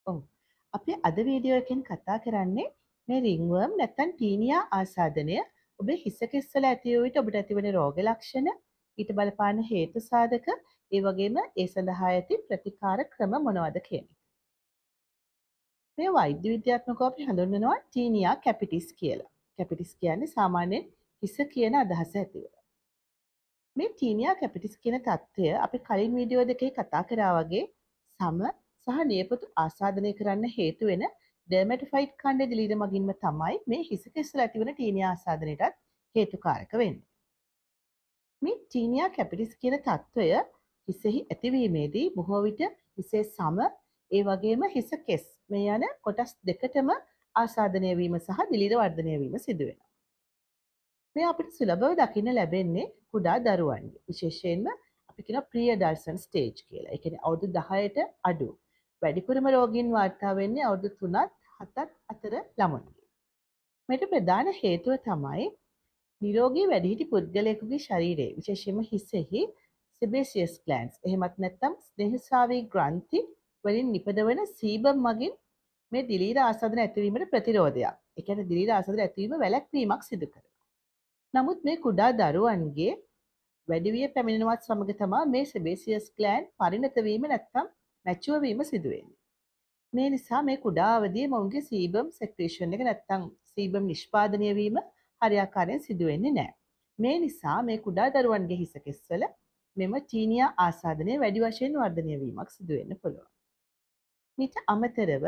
ඔව්. අපි අද වීඩියෝ එකෙන් කතා කරන්නේ මේ රින්ග්වර්ම් නැත්නම් ටීනියා ආසාදනය ඔබේ හිස කෙස්වල ඇති වූ විට ඔබට ඇතිවන රෝග ලක්ෂණ, ඊට බලපාන හේතු සාධක, ඒ වගේම ඒ සඳහා ඇති ප්‍රතිකාර ක්‍රම මොනවද කියන එක. මේ වෛද්‍ය විද්‍යාත්මකව අපි හඳුන්වනවා ටීනියා කැපිටිස් කියලා. කැපිටිස් කියන්නේ සාමාන්‍යයෙන් හිස කියන අදහස ඇතිව. මේ ටීනියා කැපිටිස් කියන தত্ত্বය අපි කලින් වීඩියෝ දෙකේ කතා කරා වගේ සම සහ නියපොතු ආසාදනය කරන්න හේතු වෙන ඩර්මැටොෆයිට් ඛණ්ඩ දිලීර මගින්ම තමයි මේ හිස කෙස්වල ඇතිවන ටීනියා ආසාදනයටත් හේතුකාරක වෙන්නේ. මේ ටීනියා කැපිටිස් කියන தত্ত্বය හිසෙහි ඇතිවීමේදී බොහෝ විට හිසේ සම ඒ වගේම හිස කෙස් මේ යන කොටස් දෙකටම ආසාදනය වීම සහ දිලීර වර්ධනය වීම සිදු වෙනවා. මේ අපිට සුලභව දකින්න ලැබෙන්නේ කුඩා දරුවන්ගේ. විශේෂයෙන්ම අපි කියන ප්‍රී ඇඩල්සන්ට් ස්ටේජ් කියලා. ඒ කියන්නේ අවුරුදු 10ට අඩු. වැඩිපුරම රෝගීන් වාර්තා වෙන්නේ අවුරුදු 3ත් 7ත් අතර ළමුන්ගේ. මේට ප්‍රධාන හේතුව තමයි නිරෝගී වැඩිහිටි පුද්ගලයෙකුගේ ශරීරයේ විශේෂයෙන්ම හිසෙහි සෙබේසියස් ග්ලෑන්ඩ්ස් එහෙමත් නැත්නම් ස්නේහස්‍රාවී ග්‍රන්ථි වලින් නිපදවන සීබම් මගින් මේ දිලීර ආසාදන ඇතිවීමට ප්‍රතිරෝධයක්. ඒ කියන්නේ දිලීර ආසාදන ඇතිවීම වැළැක්වීමක් සිදු කරනවා. නමුත් මේ කුඩා දරුවන්ගේ වැඩිවිය පැමිණෙනවත් සමග තමයි මේ සෙබේසියස් ග්ලෑන්ඩ් පරිණත වීම නැත්නම් මැචුවර් වීම සිදු වෙන්නේ. මේ නිසා මේ කුඩා අවදියේ මොවුන්ගේ සීබම් සෙක්‍රීෂන් එක නැත්නම් සීබම් නිෂ්පාදනය වීම හරියාකාරයෙන් සිදු වෙන්නේ නැහැ. මේ නිසා මේ කුඩා දරුවන්ගේ හිස කෙස්වල මෙම ටීනියා ආසාදනය වැඩි වශයෙන් වර්ධනය වීමක් සිදු වෙන්න පුළුවන්. මීට අමතරව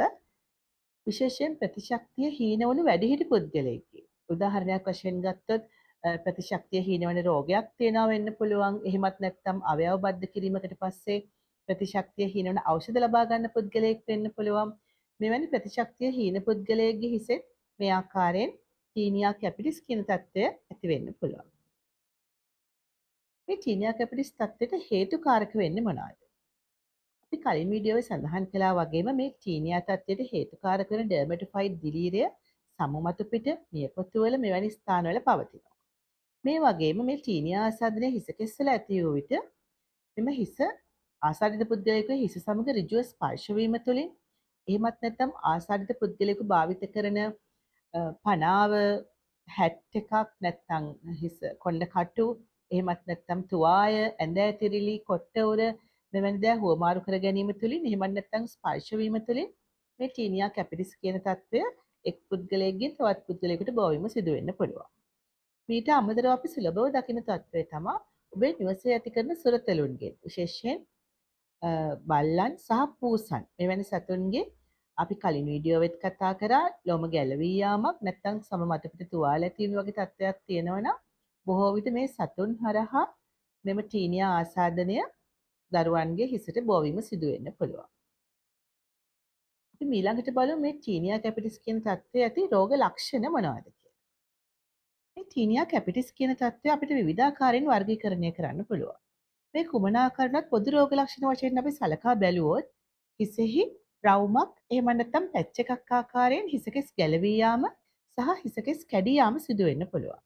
විශේෂයෙන් ප්‍රතිශක්තිය හීන වුණු වැඩිහිටි පුද්ගලයෙක්ගේ උදාහරණයක් වශයෙන් ගත්තොත් ප්‍රතිශක්තිය හීන වෙන රෝගයක් තියෙනවා වෙන්න පුළුවන්. එහෙමත් නැත්නම් අවයව බද්ධ කිරීමකට පස්සේ ප්‍රතිශක්තිය හීන වෙන ඖෂධ ලබා ගන්න පුද්ගලයෙක් වෙන්න පුළුවන්. මෙවැනි ප්‍රතිශක්තිය හීන පුද්ගලයෙක්ගේ හිසෙත් මේ ආකාරයෙන් ටීනියා කැපිටිස් කියන තත්ත්වය ඇති වෙන්න පුළුවන්. මේ ටීනියා කැපිටිස් තත්ත්වයට හේතුකාරක වෙන්නේ මොනවාද? අපි කලින් වීඩියෝවේ සඳහන් කළා වගේම මේ ටීනියා තත්ත්වයට හේතුකාරක වෙන ඩර්මැටොෆයිට් දිලීරය සමුමතු පිට, නියපොතු වල මෙවැනි ස්ථානවල පවතිනවා. මේ වගේම මේ ටීනියා ආසාදනය හිස කෙස්වල ඇති වූ විට මෙම හිස ආසාදිත පුද්ගලයෙකුගේ හිස සමග ඍජුව ස්පර්ශ වීම තුළින් එහෙමත් නැත්නම් ආසාදිත පුද්ගලයෙකු භාවිත කරන පනාව හැට් එකක් නැත්නම් හිස කොණ්ඩ කටු එහෙමත් නැත්නම් තුවාය ඇඳ ඇතිරිලි කොට්ට උර මෙවැනි දෑ හුවමාරු කර ගැනීම තුළින් එහෙමත් නැත්නම් ස්පර්ශ වීම තුළින් මේ ටීනියා කැපිටිස් කියන තත්ත්වය එක් පුද්ගලයෙක්ගෙන් තවත් පුද්ගලයෙකුට බෝ වීම සිදු වෙන්න පුළුවන්. මීට අමතරව අපි සුලභව දකින තත්ත්වය තමයි ඔබේ නිවසේ ඇති කරන සුරතලුන්ගෙන් විශේෂයෙන් බල්ලන් සහ පූසන් මෙවැනි සතුන්ගේ අපි කලින් වීඩියෝවෙත් කතා කරා ලොම ගැලවී යාමක් නැත්නම් සම මත පිට තුවාල ඇතිවීම වගේ තත්ත්වයක් තියෙනවා. බොහෝ විට මේ සතුන් හරහා මෙම ටීනියා ආසාදනය දරුවන්ගේ හිසට බෝවීම සිදු වෙන්න පුළුවන්. අපි ඊළඟට බලමු මේ ටීනියා කැපිටිස් කියන තත්ත්වයේ ඇති රෝග ලක්ෂණ මොනවද කියලා. මේ ටීනියා කැපිටිස් කියන තත්ත්වය අපිට විවිධාකාරයෙන් වර්ගීකරණය කරන්න පුළුවන්. මේ කුමන ආකාරයකට පොදු රෝග ලක්ෂණ වශයෙන් අපි සලකා බැලුවොත් හිසෙහි රවුමක් එහෙම නැත්නම් පැච් එකක් ආකාරයෙන් හිසකෙස් ගැලවී යාම සහ හිසකෙස් කැඩී යාම සිදු වෙන්න පුළුවන්.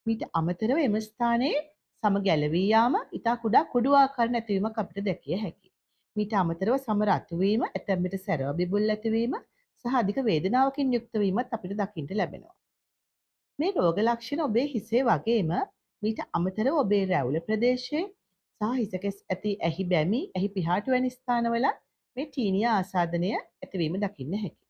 මීට අමතරව එම ස්ථානයේ සම ගැලවී යාම ඉතා කුඩා කුඩු ආකාර නැතිවීමක් අපිට දැකිය හැකියි. මීට අමතරව සම රතු වීම, ඇතැම් විට සැරව බිබුල් ඇතිවීම සහ අධික වේදනාවකින් යුක්ත වීමත් අපිට දකින්න ලැබෙනවා. මේ රෝග ලක්ෂණ ඔබේ හිසේ වගේම මීට අමතරව ඔබේ රැවුල ප්‍රදේශයේ සහ හිසකෙස් ඇති ඇහි බැමි, ඇහි පිහාටු වැනි ස්ථානවල මේ ටීනියා ආසාදනය ඇතිවීම දකින්න හැකියි.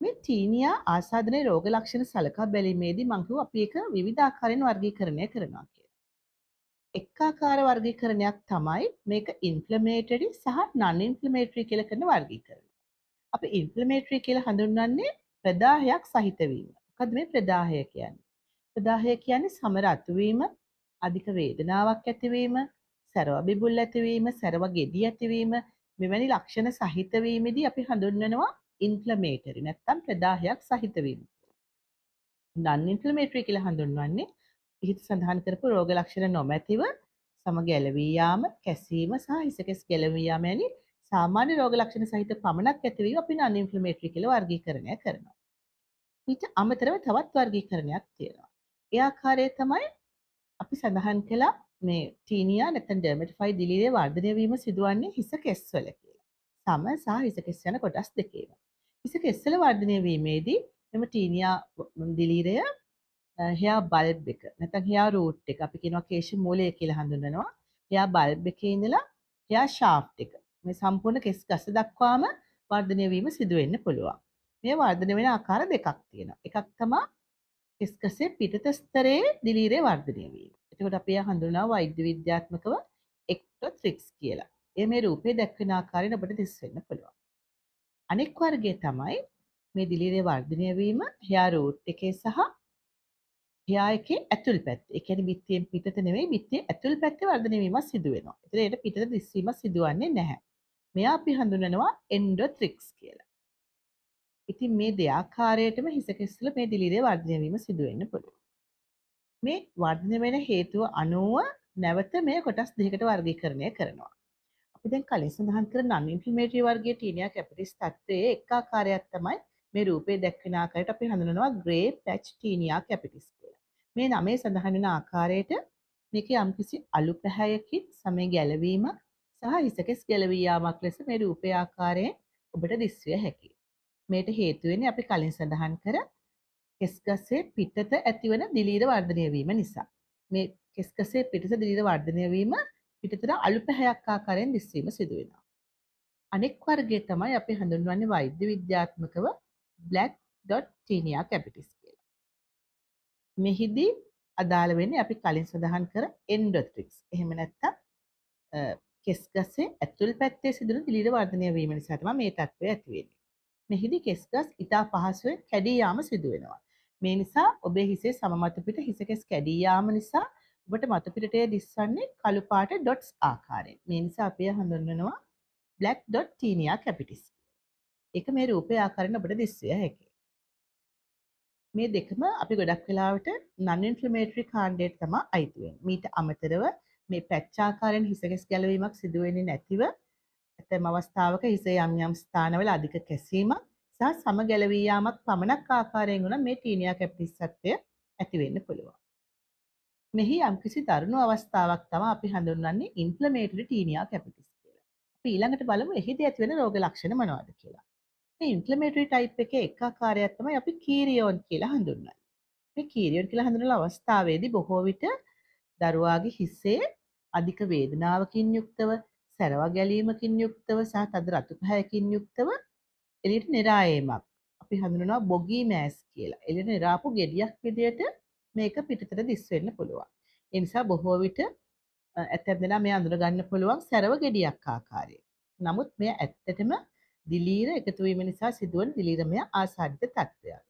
මේ ටීනියා ආසාදනයේ රෝග ලක්ෂණ සලකා බැලීමේදී මම කිව්වා අපි ඒක විවිධ ආකාරයෙන් වර්ගීකරණය කරනවා කියලා. එක් ආකාර වර්ගීකරණයක් තමයි මේක ඉන්ෆ්ලමේටරි සහ නන් ඉන්ෆ්ලමේටරි කියලා කරන වර්ගීකරණය. අපි ඉන්ෆ්ලමේටරි කියලා හඳුන්වන්නේ ප්‍රදාහයක් සහිත වීම. මොකද මේ ප්‍රදාහය කියන්නේ? ප්‍රදාහය කියන්නේ සම රතු වීම, අධික වේදනාවක් ඇතිවීම, සැරව බිබුල් ඇතිවීම, සැරව ගෙඩි ඇතිවීම මෙවැනි ලක්ෂණ සහිත වීමේදී අපි හඳුන්වනවා ඉන්ෆ්ලමේටරි නැත්නම් ප්‍රදාහයක් සහිත වීම. නන් ඉන්ෆ්ලමේටරි කියලා හඳුන්වන්නේ ඉහත සඳහන් කරපු රෝග ලක්ෂණ නොමැතිව සම ගැලවී යාම, කැසීම සහ හිසකෙස් ගැලවී යාම වැනි සාමාන්‍ය රෝග ලක්ෂණ සහිත පමණක් ඇතිවීම අපි නන් ඉන්ෆ්ලමේටරි කියලා වර්ගීකරණය කරනවා. ඊට අමතරව තවත් වර්ගීකරණයක් තියෙනවා. ඒ ආකාරය තමයි අපි සඳහන් කළා මේ ටීනියා නැත්නම් ඩර්මැටොෆයිට් දිලීරය වර්ධනය වීම සිදුවන්නේ හිස කෙස්වල කියලා. සම සහ හිසකෙස් යන කොටස් දෙකේම. හිසකෙස්වල වර්ධනය වීමේදී මෙම ටීනියා දිලීරය හෙයා බල්බ් එක නැත්නම් හෙයා රූට් එක අපි කියනවා කේශ මූලය කියලා හඳුන්වනවා. හෙයා බල්බ් එකේ ඉඳලා හෙයා ෂාෆ්ට් එක මේ සම්පූර්ණ කෙස් ගස දක්වාම වර්ධනය වීම සිදු වෙන්න පුළුවන්. මේ වර්ධනය වෙන ආකාර දෙකක් තියෙනවා. එකක් තමයි කෙස් ගසේ පිටත ස්තරයේ දිලීරය වර්ධනය වීම. එතකොට අපි එයා හඳුන්වනවා වෛද්‍ය විද්‍යාත්මකව එක්ටොත්‍රික්ස් කියලා. ඒ මේ රූපේ දැක්වෙන ආකාරයෙන් ඔබට දිස් වෙන්න පුළුවන්. අනෙක් වර්ගය තමයි මේ දිලීරය වර්ධනය වීම හෙයා රූට් එකේ සහ හෙයා එකේ ඇතුල් පැත්තේ. ඒ කියන්නේ බිත්තියෙන් පිටත නෙවෙයි බිත්තියේ ඇතුල් පැත්තේ වර්ධනය වීමක් සිදු වෙනවා. ඒතර ඒකට පිටත දිස්වීමක් සිදුවන්නේ නැහැ. මෙයා අපි හඳුන්වනවා එන්ඩොත්‍රික්ස් කියලා. ඉතින් මේ දෙආකාරයටම හිස කෙස්වල මේ දිලීරය වර්ධනය වීම සිදු වෙන්න පුළුවන්. මේ වර්ධනය වෙන හේතුව අනුව නැවත මේ කොටස් දෙකකට වර්ගීකරණය කරනවා. අපි දැන් කලින් සඳහන් කර non inflammatory වර්ගයේ ටීනියා කැපිටිස් තත්ත්වයේ එක් ආකාරයක් තමයි මේ රූපේ දැක්වෙන ආකාරයට අපි හඳුන්වනවා grey patch ටීනියා කැපිටිස් කියලා. මේ නමේ සඳහන් වෙන ආකාරයට මේකේ යම්කිසි අලු පැහැයකින් සමේ ගැලවීමක් සහ හිසකෙස් ගැලවී යාමක් ලෙස මේ රූපේ ආකාරයෙන් ඔබට දිස්විය හැකියි. මේට හේතු වෙන්නේ අපි කලින් සඳහන් කර කෙස්ගසේ පිටත ඇතිවන දිලීර වර්ධනය වීම නිසා. මේ කෙස්ගසේ පිටත දිලීර වර්ධනය වීම පිටතට අලු පැහැයක් ආකාරයෙන් දිස්වීම සිදු වෙනවා. අනෙක් වර්ගය තමයි අපි හඳුන්වන්නේ වෛද්‍ය විද්‍යාත්මකව black dot tinea capitis කියලා. මෙහිදී අදාළ වෙන්නේ අපි කලින් සඳහන් කර endothelitis. එහෙම නැත්නම් කෙස්ගසේ ඇතුල් පැත්තේ සිදුවන දිලීර වර්ධනය වීම නිසා තමයි මේ තත්ත්වය ඇති වෙන්නේ. මෙහිදී කෙස්ගස් ඉතා පහසුවෙන් කැඩී යාම සිදු වෙනවා. මේ නිසා ඔබේ හිසේ සම මත පිට හිසකෙස් කැඩී යාම නිසා ඔබට මත පිටටය දිස්වන්නේ කළු පාට ඩොට්ස් ආකාරයෙන්. මේ නිසා අපි හඳුන්වනවා black dot tinea capitis. ඒක මේ රූපේ ආකාරයෙන් ඔබට දිස්විය හැකියි. මේ දෙකම අපි ගොඩක් වෙලාවට non inflammatory කාණ්ඩයට තමයි අයිති වෙන්නේ. මීට අමතරව මේ පැච් ආකාරයෙන් හිසකෙස් ගැලවීමක් සිදු වෙන්නේ නැතිව ඇතැම් අවස්ථාවක හිසේ යම් යම් ස්ථානවල අධික කැසීමක් සහ සම ගැලවී යාමක් පමණක් ආකාරයෙන් වුණා මේ ටීනියා කැපිටිස් තත්ත්වය ඇති වෙන්න පුළුවන්. මෙහි යම්කිසි දරුණු අවස්ථාවක් තමයි අපි හඳුන්වන්නේ ඉන්ෆ්ලමේටරි ටීනියා කැපිටිස් කියලා. අපි ඊළඟට බලමු එහිදී ඇතිවෙන රෝග ලක්ෂණ මොනවද කියලා. මේ ඉන්ෆ්ලමේටරි ටයිප් එකේ එක ආකාරයක් තමයි අපි කීරියෝන් කියලා හඳුන්වන්නේ. මේ කීරියෝන් කියලා හඳුන්වන අවස්ථාවේදී බොහෝ විට දරුවාගේ හිසේ අධික වේදනාවකින් යුක්තව, සැරව ගැලීමකින් යුක්තව සහ තද රතු පැහැයකින් යුක්තව එළියට නිරා ඒමක් අපි හඳුනනවා බොගී මෑස් කියලා. එළියට නිරාපු ගෙඩියක් විදියට මේක පිටතට දිස් වෙන්න පුළුවන්. ඒ නිසා බොහෝ විට ඇතැම් දෙනා මේ අඳුර ගන්න පුළුවන් සැරව ගෙඩියක් ආකාරයෙන්. නමුත් මෙය ඇත්තටම දිලීර එකතු වීම නිසා සිදුවන දිලීරමය ආසාදිත තත්ත්වයක්.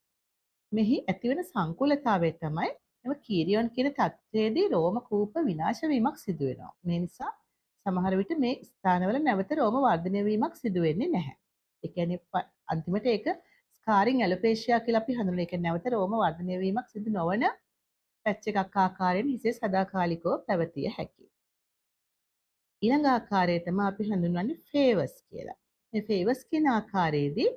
මෙහි ඇතිවන සංකූලතාවය තමයි එම කීරියොන් කියන තත්ත්වයේදී රෝම කූප විනාශ වීමක් සිදු වෙනවා. මේ නිසා සමහර විට මේ ස්ථානවල නැවත රෝම වර්ධනය වීමක් සිදු වෙන්නේ නැහැ. ඒ කියන්නේ අන්තිමට ඒක ස්කාරින් ඇලොපේෂියා කියලා අපි හඳුන්වන එක නැවත රෝම වර්ධනය වීමක් සිදු නොවන පැච් එකක් ආකාරයෙන් හිසේ සදාකාලිකව පැවතිය හැකියි. ඊළඟ ආකාරය තමයි අපි හඳුන්වන්නේ ෆේවස් කියලා. මේ ෆේවස් කියන ආකාරයේදී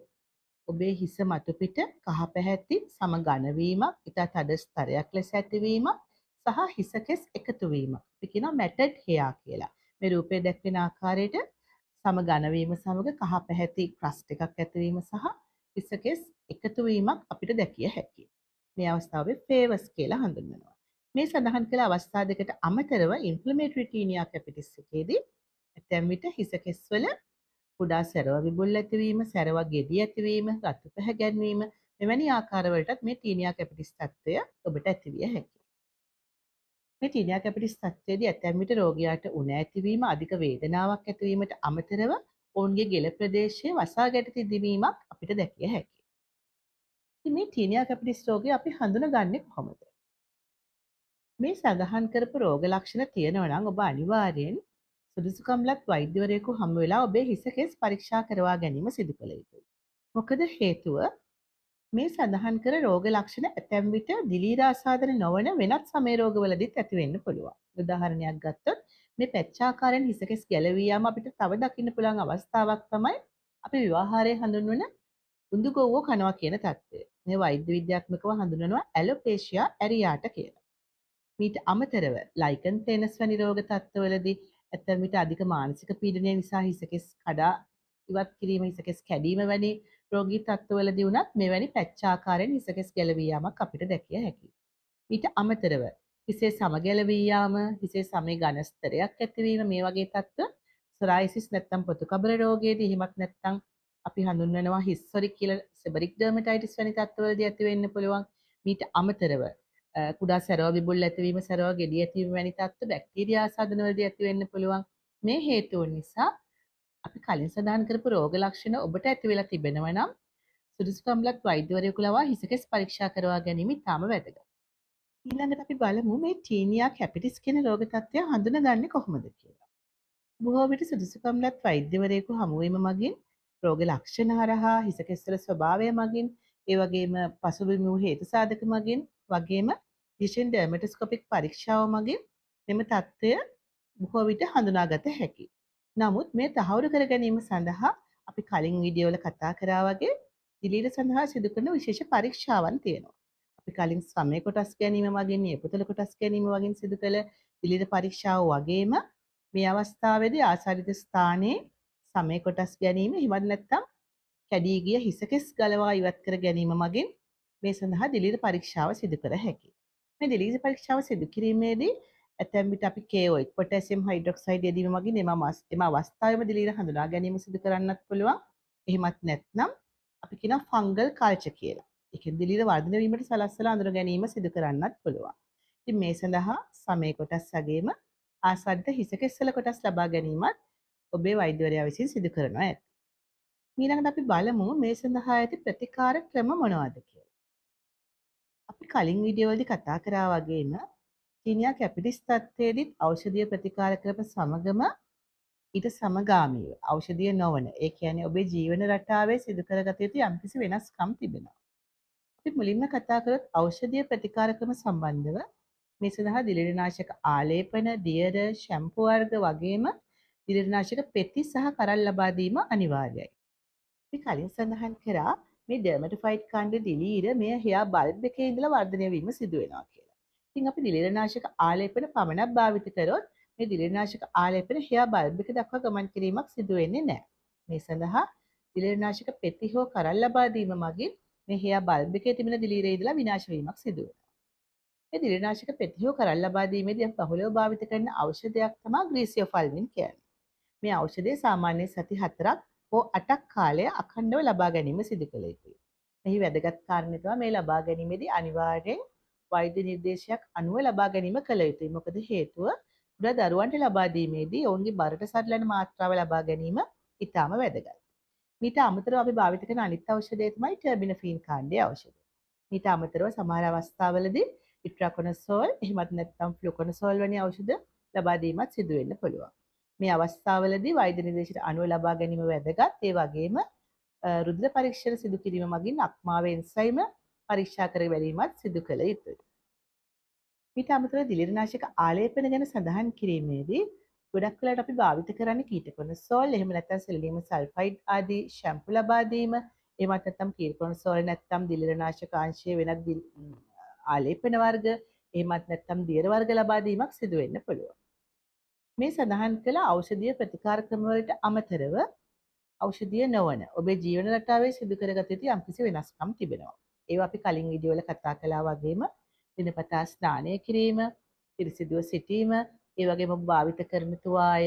ඔබේ හිස මතු පිට කහ පැහැති සම ඝන වීමක්, ඊට තද ස්තරයක් ලෙස ඇතිවීමක් සහ හිසකෙස් එකතු වීමක්. අපි කියනවා මැටඩ් හෙයා කියලා. මේ රූපයේ දැක්වෙන ආකාරයට සම ඝන වීම සමග කහ පැහැති ක්‍රස්ට් එකක් ඇතිවීම සහ හිසකෙස් එකතු වීමක් අපිට දැකිය හැකියි. මේ අවස්ථාවේ ෆේවස් කියලා හඳුන්වනවා. මේ සඳහන් කළ අවස්ථා දෙකට අමතරව ඉන්ෆ්ලමේටරි ටීනියා කැපිටිස් එකේදී ඇතැම් විට හිසකෙස් වල කුඩා සැරව විබුල් ඇතිවීම, සැරව ගෙඩි ඇතිවීම, රතු පැහැ ගැන්වීම මෙවැනි ආකාරවලටත් මේ ටීනියා කැපිටිස් තත්ත්වය ඔබට ඇතිවිය හැකියි. මේ ටීනියා කැපිටිස් තත්ත්වයේදී ඇතැම් විට රෝගියාට උණ ඇතිවීම, අධික වේදනාවක් ඇතිවීමට අමතරව ඔවුන්ගේ ගෙල ප්‍රදේශයේ වසා ගැට තිබීමක් අපිට දැකිය හැකියි. ඉතින් මේ ටීනියා කැපිටිස් රෝගය අපි හඳුනගන්නේ කොහොමද? මේ සඳහන් කරපු රෝග ලක්ෂණ තියෙනවා නම් ඔබ අනිවාර්යෙන් සුදුසුකම්ලත් වෛද්‍යවරයෙකු හමු වෙලා ඔබේ හිස කෙස් පරීක්ෂා කරවා ගැනීම සිදු කළ යුතුයි. මොකද හේතුව මේ සඳහන් කර රෝග ලක්ෂණ ඇතැම් විට දිලීර ආසාදන නොවන වෙනත් සමය රෝගවලදීත් ඇති වෙන්න පුළුවන්. උදාහරණයක් ගත්තොත් මේ පැච්චාකාරයෙන් හිස කෙස් ගැලවී යාම අපිට තව දකින්න පුළුවන් අවස්ථාවක් තමයි අපි විවාහාරයේ හඳුන්වන උඳු ගොව්වෝ කනවා කියන තත්ත්වය. මේ වෛද්‍ය විද්‍යාත්මකව හඳුන්වනවා ඇලොපේෂියා ඇරියාට කියලා. මීට අමතරව ලයිකන් ප්ලේනස් වැනි රෝග තත්ත්වවලදී ඇතැම් විට අධික මානසික පීඩනය නිසා හිසකෙස් කඩා ඉවත් කිරීම, හිසකෙස් කැඩීම වැනි රෝගී තත්ත්වවලදී වුණත් මෙවැනි පැච්චාකාරයෙන් හිසකෙස් ගැලවී යාමක් අපිට දැකිය හැකියි. ඊට අමතරව හිසේ සම ගැලවී යාම, හිසේ සමේ ඝන ස්තරයක් ඇතිවීම මේ වගේ තත්ත්ව සොරායිසිස් නැත්නම් පොතුකබර රෝගයේදී එහෙමත් නැත්නම් අපි හඳුන්වනවා හිස්සොරික් කියලා සෙබරික් ඩර්මටයිටිස් වැනි තත්ත්වවලදී ඇති වෙන්න පුළුවන්. මීට අමතරව කුඩා සැරව බිබුල් ඇතිවීම, සැරව ගෙඩි ඇතිවීම වැනි තත්ත්ව බැක්ටීරියා ආසාදනවලදී ඇති වෙන්න පුළුවන්. මේ හේතුන් නිසා අපි කලින් සඳහන් කරපු රෝග ලක්ෂණ ඔබට ඇති වෙලා තිබෙනවා නම් සුදුසුකම්ලත් වෛද්‍යවරයෙකු ලවා හිසකෙස් පරීක්ෂා කරවා ගැනීම ඉතාම වැදගත්. ඊළඟට අපි බලමු මේ ටීනියා කැපිටිස් කියන රෝග තත්ත්වය හඳුනගන්නේ කොහොමද කියලා. බොහෝ විට සුදුසුකම්ලත් වෛද්‍යවරයෙකු හමුවීම මගින් රෝග ලක්ෂණ හරහා, හිසකෙස්වල ස්වභාවය මගින්, ඒ වගේම පසුබිම් වූ හේතු සාධක මගින්, වගේම විශේෂයෙන් ඩර්මටොස්කොපික් පරීක්ෂාව මගින් මෙම තත්ත්වය බොහෝ විට හඳුනාගත හැකියි. නමුත් මේ තහවුරු කර ගැනීම සඳහා අපි කලින් වීඩියෝ වල කතා කරා වගේ දිලීර සඳහා සිදු කරන විශේෂ පරීක්ෂාවන් තියෙනවා. අපි කලින් සමය කොටස් ගැනීම මගින්, නියපොතුල කොටස් ගැනීම වගින් සිදු කළ දිලීර පරීක්ෂාව වගේම මේ අවස්ථාවේදී ආසාදිත ස්ථානයේ සමය කොටස් ගැනීම, හිමත් නැත්නම් කැඩී ගිය හිසකෙස් ගලවා ඉවත් කර ගැනීම මගින් මේ සඳහා දිලීර පරීක්ෂාව සිදු කර හැකියි. මේ දිලීර පරීක්ෂාව සිදු කිරීමේදී ඇතැම් විට අපි KOH පොටෑසියම් හයිඩ්‍රොක්සයිඩ් යෙදීම මගින් එම අවස්ථාවේම දිලීර හඳුනා ගැනීම සිදු කරන්නත් පුළුවන්. එහෙමත් නැත්නම් අපි කියනවා ෆංගල් කල්චර් කියලා. ඒ කියන්නේ දිලීර වර්ධනය වීමට සලස්සලා අඳුර ගැනීම සිදු කරන්නත් පුළුවන්. ඉතින් මේ සඳහා සමය කොටස් වගේම ආසන්න හිසකෙස්වල කොටස් ලබා ගැනීමත් ඔබේ වෛද්‍යවරයා විසින් සිදු කරනවා ඇති. ඊළඟට අපි බලමු මේ සඳහා ඇති ප්‍රතිකාර ක්‍රම මොනවද කියලා. අපි කලින් වීඩියෝ වලදී කතා කරා වගේම ටීනියා කැපිටිස් තත්ත්වයේදීත් ඖෂධීය ප්‍රතිකාර ක්‍රම සමගම ඊට සමගාමීව ඖෂධීය නොවන, ඒ කියන්නේ ඔබේ ජීවන රටාවේ සිදු කරගත යුතු යම්කිසි වෙනස්කම් තිබෙනවා. අපි මුලින්ම කතා කරොත් ඖෂධීය ප්‍රතිකාර ක්‍රම සම්බන්ධව මේ සඳහා දිලිරනාශක ආලේපන, දියර, ෂැම්පු වර්ග වගේම දිලිරනාශක පෙති සහ කරල් ලබා දීම අනිවාර්යයි. අපි කලින් සඳහන් කරා මේ ඩර්මටොෆයිට් ඛණ්ඩ දිලීර මේ හෙයා බල්බ් එකේ ඉඳලා වර්ධනය වීම සිදු වෙනවා කියලා. ඉතින් අපි දිලිරනාශක ආලේපන පමණක් භාවිත කරොත් මේ දිලිරනාශක ආලේපන හෙයා බල්බ් එක දක්වා ගමන් කිරීමක් සිදු වෙන්නේ නැහැ. මේ සඳහා දිලිරනාශක පෙති හෝ කරල් ලබා දීම මගින් මේ හෙයා බල්බ් එකේ තිබෙන දිලීරේ ඉඳලා විනාශ වීමක් සිදු වෙනවා. මේ දිලිරනාශක පෙති හෝ කරල් ලබා දීමේදී අපි බහුලව භාවිත කරන ඖෂධයක් තමයි ග්‍රීසියෝෆල්මින් කියන්නේ. මේ ඖෂධය සාමාන්‍යයෙන් සති 4ක් හෝ 8ක් කාලය අඛණ්ඩව ලබා ගැනීම සිදු කළ යුතුයි. මෙහි වැදගත් කාරණය තමයි මේ ලබා ගැනීමේදී අනිවාර්යෙන් වෛද්‍ය නිර්දේශයක් අනුව ලබා ගැනීම කළ යුතුයි. මොකද හේතුව කුඩා දරුවන්ට ලබා දීමේදී ඔවුන්ගේ බරට සරිලන මාත්‍රාව ලබා ගැනීම ඉතාම වැදගත්. මීට අමතරව අපි භාවිත කරන අනිත් ඖෂධය තමයි ටර්බිනෆීන් කාණ්ඩයේ ඖෂධ. මීට අමතරව සමහර අවස්ථාවලදී ඉට්‍රාකොනසෝල් එහෙමත් නැත්නම් ෆ්ලුකොනසෝල් වැනි ඖෂධ ලබා දීමත් සිදු වෙන්න පුළුවන්. මේ අවස්ථාවලදී වෛද්‍ය නිර්දේශයට අනුව ලබා ගැනීම වැදගත්. ඒ වගේම රුධිර පරීක්ෂණ සිදු කිරීම මගින් අක්මාවේ එන්සයිම පරීක්ෂා කර බැලීමත් සිදු කළ යුතුයි. ඊට අමතරව දිලිරනාශක ආලේපන ගැන සඳහන් කිරීමේදී ගොඩක් වෙලාවට අපි භාවිත කරන්නේ කීටකොනසෝල්, එහෙම නැත්නම් සෙලනියම් සල්ෆයිඩ් ආදී ෂැම්පු ලබා දීම, එහෙමත් නැත්නම් කීටකොනසෝල් නැත්නම් දිලිරනාශක අංශයේ වෙනත් ආලේපන වර්ග, එහෙමත් නැත්නම් දියර වර්ග ලබා දීමක් සිදු වෙන්න පුළුවන්. මේ සඳහන් කළ ඖෂධීය ප්‍රතිකාර ක්‍රම වලට අමතරව ඖෂධීය නොවන ඔබේ ජීවන රටාවේ සිදු කරගත යුතු යම්කිසි වෙනස්කම් තිබෙනවා. ඒවා අපි කලින් වීඩියෝ වල කතා කළා වගේම දිනපතා ස්නානය කිරීම, පිරිසිදුව සිටීම, ඒ වගේම ඔබ භාවිත කරන තුවාය,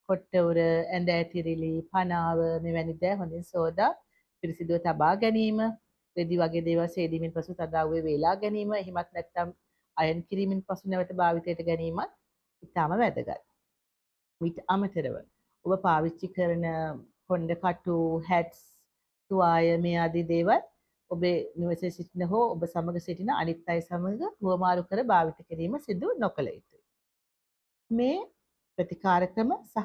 කොට්ටවුර, ඇඳ ඇතිරිලි, පනාව මෙවැනි දෑ හොඳින් සෝදා පිරිසිදුව තබා ගැනීම, රෙදි වගේ දේවල් සේදීමෙන් පසු තදාවුවේ වේලා ගැනීම, එහෙමත් නැත්නම් අයන් කිරීමෙන් පසු නැවත භාවිතයට ගැනීමත් ඉතාම වැදගත්. ඊට අමතරව ඔබ පාවිච්චි කරන කොණ්ඩ කටු, හැට්ස්, තුවාය මේ ආදී දේවල් ඔබේ නිවසේ සිටින හෝ ඔබ සමග සිටින අනිත් අය සමග හුවමාරු කර භාවිත කිරීම සිදු නොකළ යුතුයි. මේ ප්‍රතිකාර ක්‍රම සහ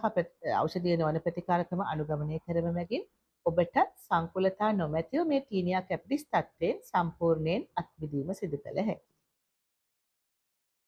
ඖෂධීය නොවන ප්‍රතිකාර ක්‍රම අනුගමනය කරන මැගින් ඔබට සංකුලතා නොමැතිව මේ ටීනියා කැපිටිස් තත්ත්වයෙන් සම්පූර්ණයෙන් අත්මිදීම සිදු කළ හැකියි.